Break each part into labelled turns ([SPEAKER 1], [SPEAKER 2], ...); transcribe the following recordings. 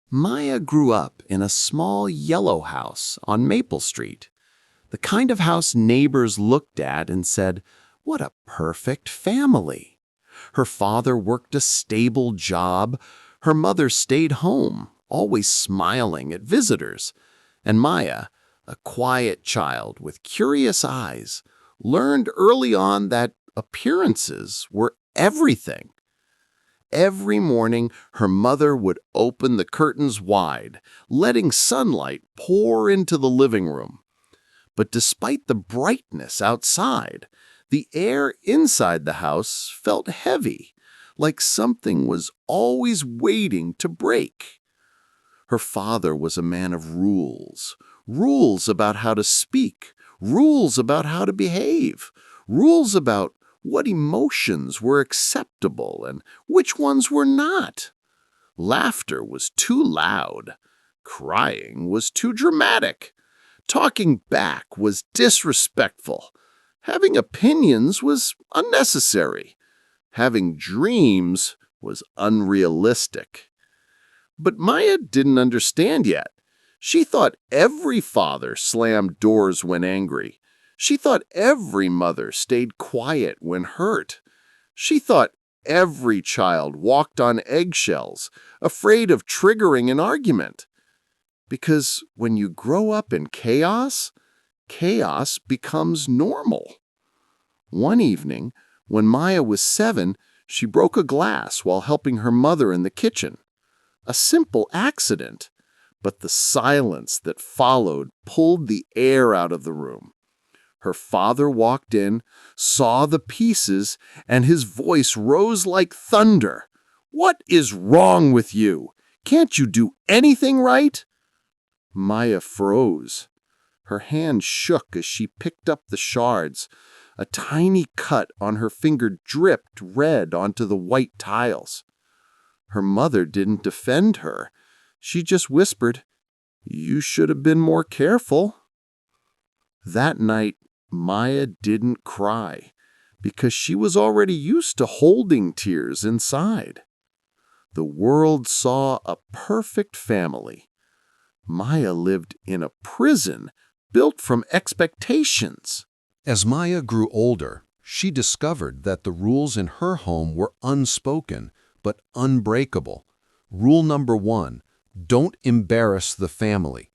[SPEAKER 1] Maya grew up in a small yellow house on Maple Street, the kind of house neighbors looked at and said, "What a perfect family." Her father worked a stable job, her mother stayed home, always smiling at visitors, and Maya, a quiet child with curious eyes, learned early on that appearances were everything. Every morning, her mother would open the curtains wide, letting sunlight pour into the living room. But despite the brightness outside, the air inside the house felt heavy, like something was always waiting to break. Her father was a man of rules, rules about how to speak, rules about how to behave, rules about what emotions were acceptable and which ones were not. Laughter was too loud. Crying was too dramatic. Talking back was disrespectful. Having opinions was unnecessary. Having dreams was unrealistic. But Maya didn't understand yet. She thought every father slammed doors when angry. She thought every mother stayed quiet when hurt. She thought every child walked on eggshells, afraid of triggering an argument. Because when you grow up in chaos, chaos becomes normal. One evening, when Maya was 7, she broke a glass while helping her mother in the kitchen. A simple accident, but the silence that followed pulled the air out of the room. Her father walked in, saw the pieces, and his voice rose like thunder. "What is wrong with you? Can't you do anything right?" Maya froze. Her hand shook as she picked up the shards. A tiny cut on her finger dripped red onto the white tiles. Her mother didn't defend her. She just whispered, "You should have been more careful." That night, Maya didn't cry because she was already used to holding tears inside. The world saw a perfect family. Maya lived in a prison built from expectations.
[SPEAKER 2] As Maya grew older, she discovered that the rules in her home were unspoken but unbreakable. Rule number 1, don't embarrass the family.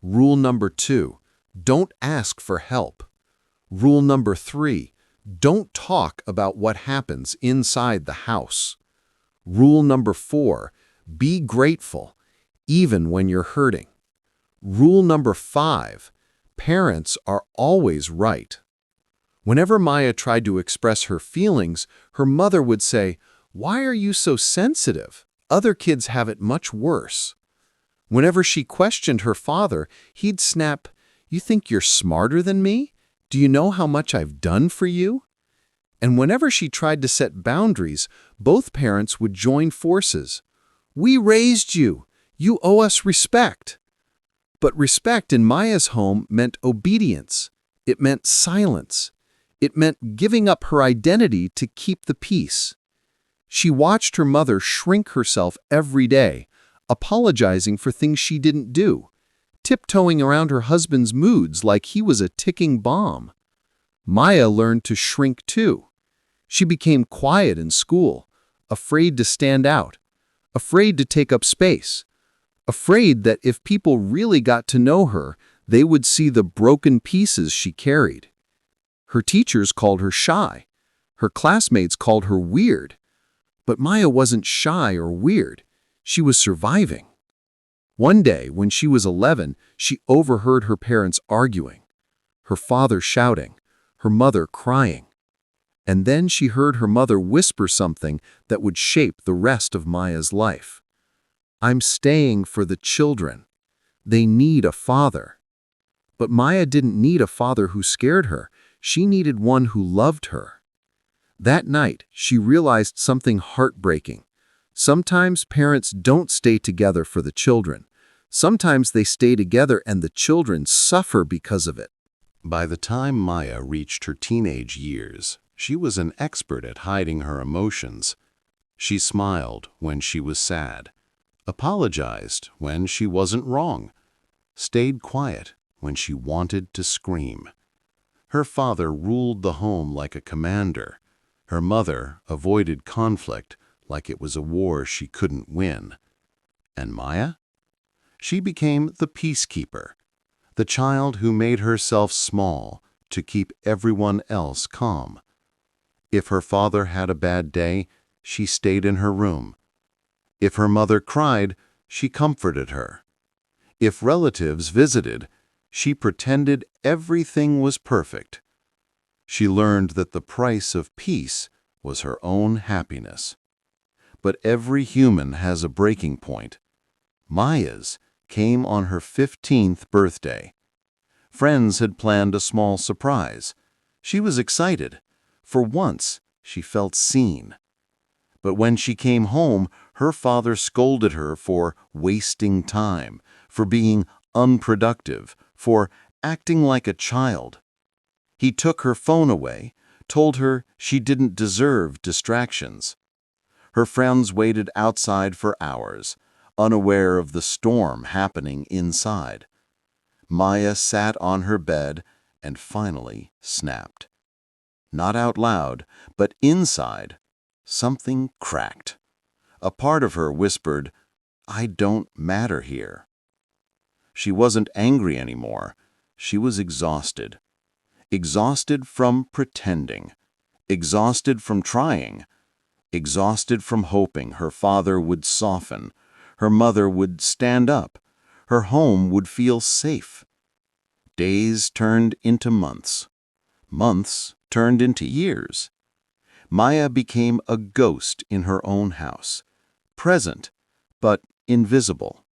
[SPEAKER 2] Rule number 2, don't ask for help. Rule number 3, don't talk about what happens inside the house. Rule number 4, be grateful, even when you're hurting. Rule number 5, parents are always right. Whenever Maya tried to express her feelings, her mother would say, "Why are you so sensitive? Other kids have it much worse." Whenever she questioned her father, he'd snap, "You think you're smarter than me? Do you know how much I've done for you?" And whenever she tried to set boundaries, both parents would join forces. "We raised you. You owe us respect." But respect in Maya's home meant obedience. It meant silence. It meant giving up her identity to keep the peace. She watched her mother shrink herself every day, apologizing for things she didn't do, tiptoeing around her husband's moods like he was a ticking bomb. Maya learned to shrink too. She became quiet in school, afraid to stand out, afraid to take up space, afraid that if people really got to know her, they would see the broken pieces she carried. Her teachers called her shy. Her classmates called her weird. But Maya wasn't shy or weird. She was surviving. One day, when she was 11, she overheard her parents arguing, her father shouting, her mother crying. And then she heard her mother whisper something that would shape the rest of Maya's life. "I'm staying for the children. They need a father." But Maya didn't need a father who scared her. She needed one who loved her. That night, she realized something heartbreaking. Sometimes parents don't stay together for the children. Sometimes they stay together and the children suffer because of it. By the time Maya reached her teenage years, she was an expert at hiding her emotions. She smiled when she was sad, apologized when she wasn't wrong, stayed quiet when she wanted to scream. Her father ruled the home like a commander. Her mother avoided conflict like it was a war she couldn't win. And Maya? She became the peacekeeper, the child who made herself small to keep everyone else calm. If her father had a bad day, she stayed in her room. If her mother cried, she comforted her. If relatives visited, she pretended everything was perfect. She learned that the price of peace was her own happiness. But every human has a breaking point. Maya's came on her 15th birthday. Friends had planned a small surprise. She was excited. For once, she felt seen. But when she came home, her father scolded her for wasting time, for being unproductive, for acting like a child. He took her phone away, told her she didn't deserve distractions. Her friends waited outside for hours, unaware of the storm happening inside. Maya sat on her bed and finally snapped. Not out loud, but inside, something cracked. A part of her whispered, "I don't matter here." She wasn't angry anymore. She was exhausted. Exhausted from pretending. Exhausted from trying. Exhausted from hoping her father would soften, her mother would stand up, her home would feel safe. Days turned into months. Months turned into years. Maya became a ghost in her own house, present, but invisible.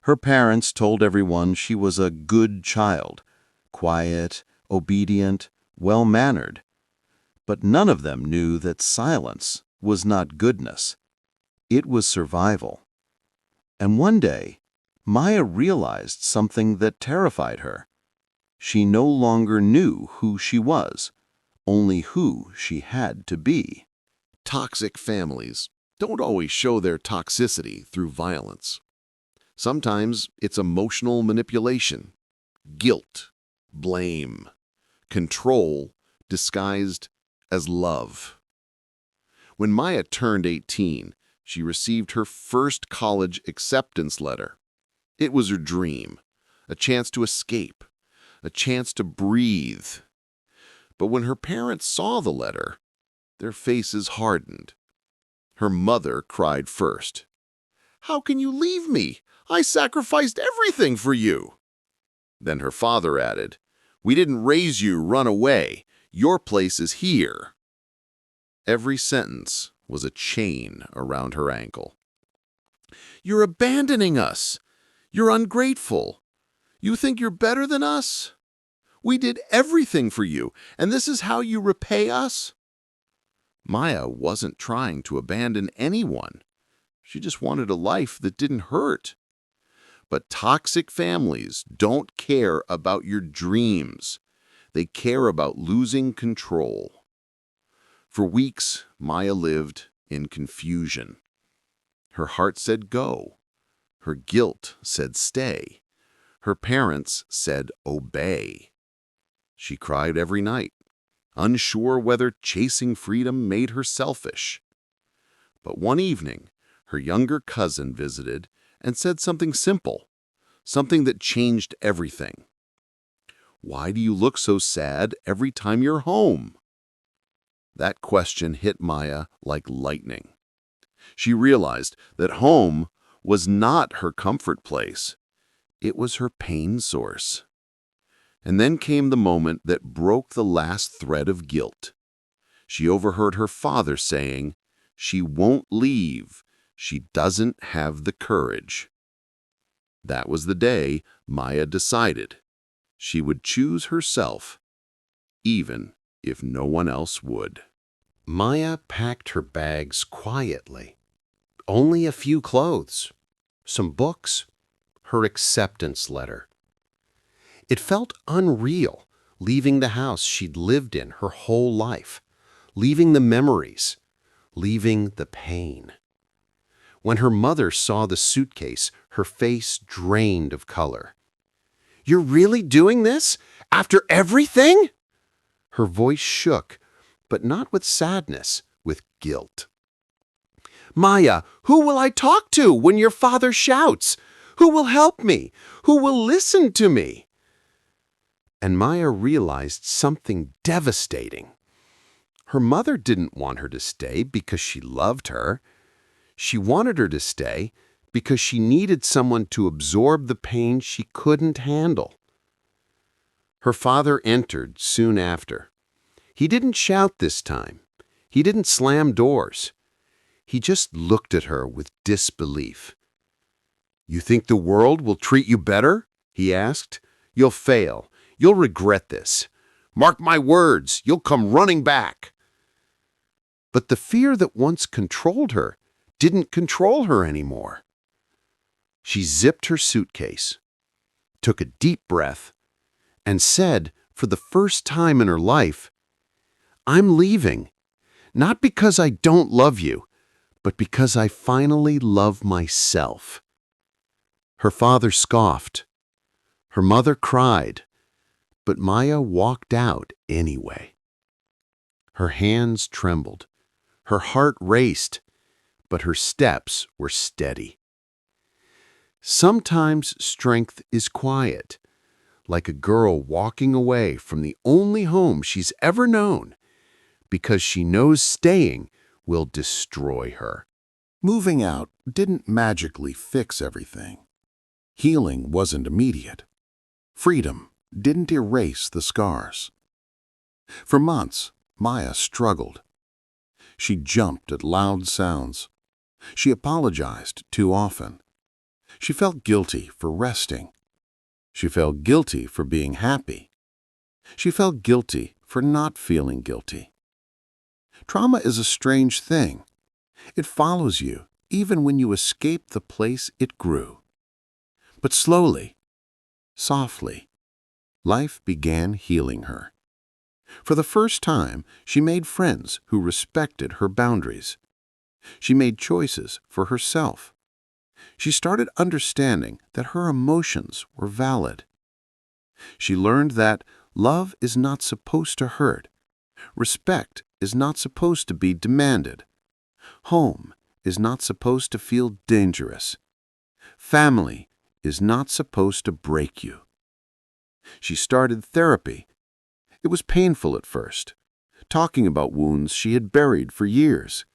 [SPEAKER 2] Her parents told everyone she was a good child, quiet, obedient, well-mannered. But none of them knew that silence was not goodness. It was survival. And one day, Maya realized something that terrified her. She no longer knew who she was, only who she had to be.
[SPEAKER 3] Toxic families don't always show their toxicity through violence. Sometimes it's emotional manipulation, guilt, blame, control disguised as love. When Maya turned 18, she received her first college acceptance letter. It was her dream, a chance to escape, a chance to breathe. But when her parents saw the letter, their faces hardened. Her mother cried first. "How can you leave me? I sacrificed everything for you." Then her father added, "We didn't raise you run away. Your place is here." Every sentence was a chain around her ankle. "You're abandoning us. You're ungrateful. You think you're better than us? We did everything for you, and this is how you repay us?" Maya wasn't trying to abandon anyone. She just wanted a life that didn't hurt. But toxic families don't care about your dreams. They care about losing control. For weeks, Maya lived in confusion. Her heart said go. Her guilt said stay. Her parents said obey. She cried every night, unsure whether chasing freedom made her selfish. But one evening, her younger cousin visited and said something simple, something that changed everything. "Why do you look so sad every time you're home?" That question hit Maya like lightning. She realized that home was not her comfort place. It was her pain source. And then came the moment that broke the last thread of guilt. She overheard her father saying, "She won't leave. She doesn't have the courage." That was the day Maya decided she would choose herself, even if no one else would.
[SPEAKER 1] Maya packed her bags quietly. Only a few clothes, some books, her acceptance letter. It felt unreal, leaving the house she'd lived in her whole life, leaving the memories, leaving the pain.
[SPEAKER 2] When her mother saw the suitcase, her face drained of color.
[SPEAKER 1] "You're really doing this? After everything?"
[SPEAKER 2] Her voice shook, but not with sadness, with guilt.
[SPEAKER 1] "Maya, who will I talk to when your father shouts? Who will help me? Who will listen to me?"
[SPEAKER 2] And Maya realized something devastating. Her mother didn't want her to stay because she loved her. She wanted her to stay because she needed someone to absorb the pain she couldn't handle. Her father entered soon after. He didn't shout this time. He didn't slam doors. He just looked at her with disbelief. "You think the world will treat you better?" he asked. "You'll fail. You'll regret this. Mark my words, you'll come running back." But the fear that once controlled her didn't control her anymore. She zipped her suitcase, took a deep breath, and said, for the first time in her life, "I'm leaving, not because I don't love you, but because I finally love myself." Her father scoffed. Her mother cried, but Maya walked out anyway. Her hands trembled. Her heart raced, but her steps were steady. Sometimes strength is quiet, like a girl walking away from the only home she's ever known, because she knows staying will destroy her.
[SPEAKER 4] Moving out didn't magically fix everything. Healing wasn't immediate. Freedom didn't erase the scars. For months, Maya struggled. She jumped at loud sounds. She apologized too often. She felt guilty for resting. She felt guilty for being happy. She felt guilty for not feeling guilty. Trauma is a strange thing. It follows you even when you escape the place it grew. But slowly, softly, life began healing her. For the first time, she made friends who respected her boundaries. She made choices for herself. She started understanding that her emotions were valid. She learned that love is not supposed to hurt. Respect is not supposed to be demanded. Home is not supposed to feel dangerous. Family is not supposed to break you. She started therapy. It was painful at first, talking about wounds she had buried for years.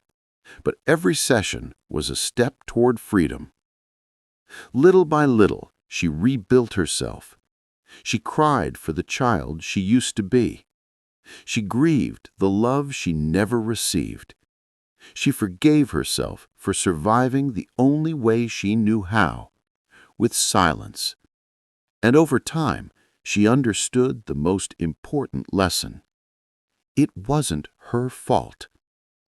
[SPEAKER 4] But every session was a step toward freedom. Little by little, she rebuilt herself. She cried for the child she used to be. She grieved the love she never received. She forgave herself for surviving the only way she knew how, with silence. And over time, she understood the most important lesson. It wasn't her fault.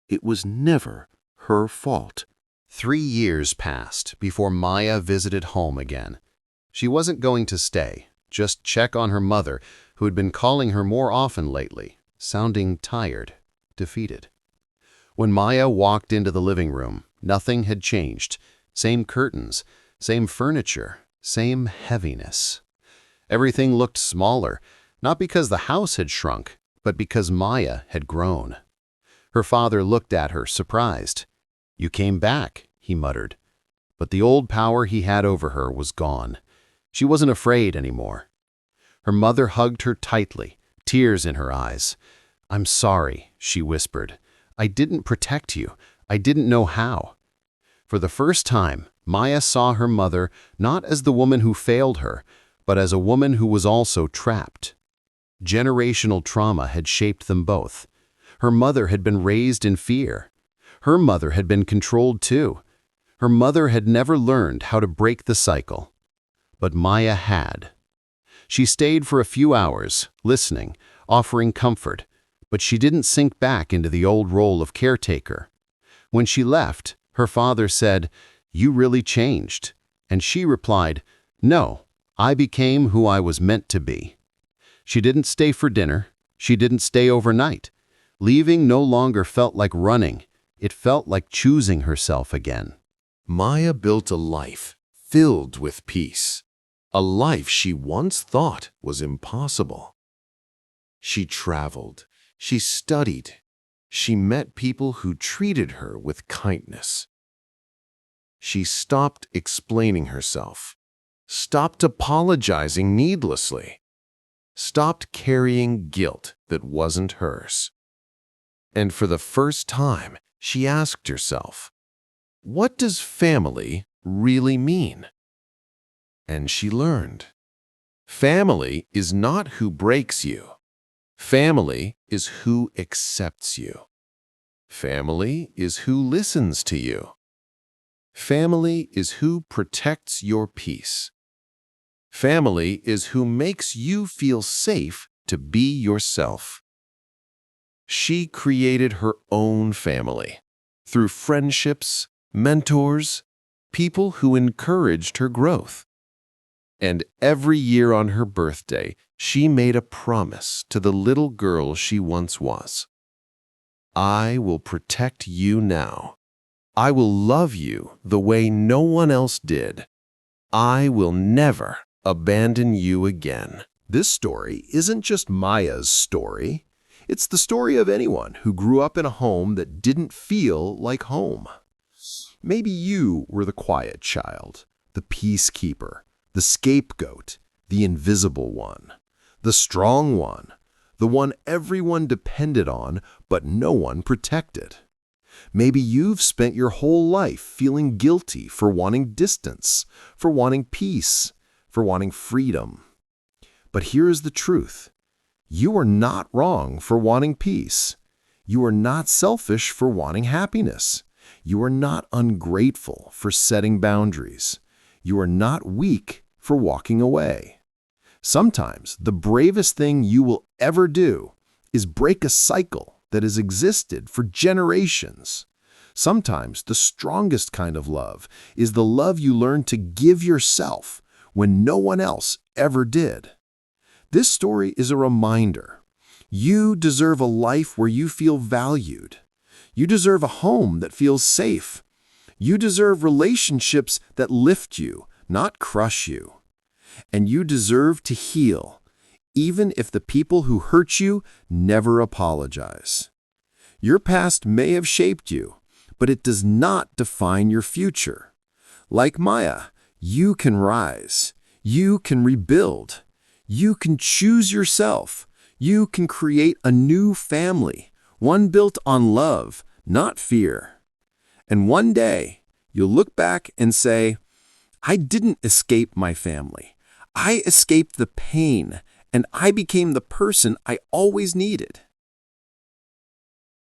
[SPEAKER 4] It was never her fault.
[SPEAKER 2] 3 years passed before Maya visited home again. She wasn't going to stay, just check on her mother, who had been calling her more often lately, sounding tired, defeated. When Maya walked into the living room, nothing had changed. Same curtains, same furniture, same heaviness. Everything looked smaller, not because the house had shrunk, but because Maya had grown. Her father looked at her, surprised. "You came back," he muttered. But the old power he had over her was gone. She wasn't afraid anymore. Her mother hugged her tightly, tears in her eyes. "I'm sorry," she whispered. "I didn't protect you. I didn't know how." For the first time, Maya saw her mother not as the woman who failed her, but as a woman who was also trapped. Generational trauma had shaped them both. Her mother had been raised in fear. Her mother had been controlled too. Her mother had never learned how to break the cycle. But Maya had. She stayed for a few hours, listening, offering comfort, but she didn't sink back into the old role of caretaker. When she left, her father said, "You really changed." And she replied, "No, I became who I was meant to be." She didn't stay for dinner. She didn't stay overnight. Leaving no longer felt like running. It felt like choosing herself again. Maya built a life filled with peace, a life she once thought was impossible. She traveled, she studied, she met people who treated her with kindness. She stopped explaining herself, stopped apologizing needlessly, stopped carrying guilt that wasn't hers. And for the first time, she asked herself, what does family really mean? And she learned. Family is not who breaks you. Family is who accepts you. Family is who listens to you. Family is who protects your peace. Family is who makes you feel safe to be yourself. She created her own family through friendships, mentors, people who encouraged her growth. And every year on her birthday, she made a promise to the little girl she once was. I will protect you now. I will love you the way no one else did. I will never abandon you again.
[SPEAKER 5] This story isn't just Maya's story. It's the story of anyone who grew up in a home that didn't feel like home. Maybe you were the quiet child, the peacekeeper, the scapegoat, the invisible one, the strong one, the one everyone depended on but no one protected. Maybe you've spent your whole life feeling guilty for wanting distance, for wanting peace, for wanting freedom. But here is the truth. You are not wrong for wanting peace. You are not selfish for wanting happiness. You are not ungrateful for setting boundaries. You are not weak for walking away. Sometimes the bravest thing you will ever do is break a cycle that has existed for generations. Sometimes the strongest kind of love is the love you learn to give yourself when no one else ever did. This story is a reminder. You deserve a life where you feel valued. You deserve a home that feels safe. You deserve relationships that lift you, not crush you. And you deserve to heal, even if the people who hurt you never apologize. Your past may have shaped you, but it does not define your future. Like Maya, you can rise. You can rebuild. You can choose yourself. You can create a new family, one built on love, not fear. And one day, you'll look back and say, I didn't escape my family. I escaped the pain, and I became the person I always needed.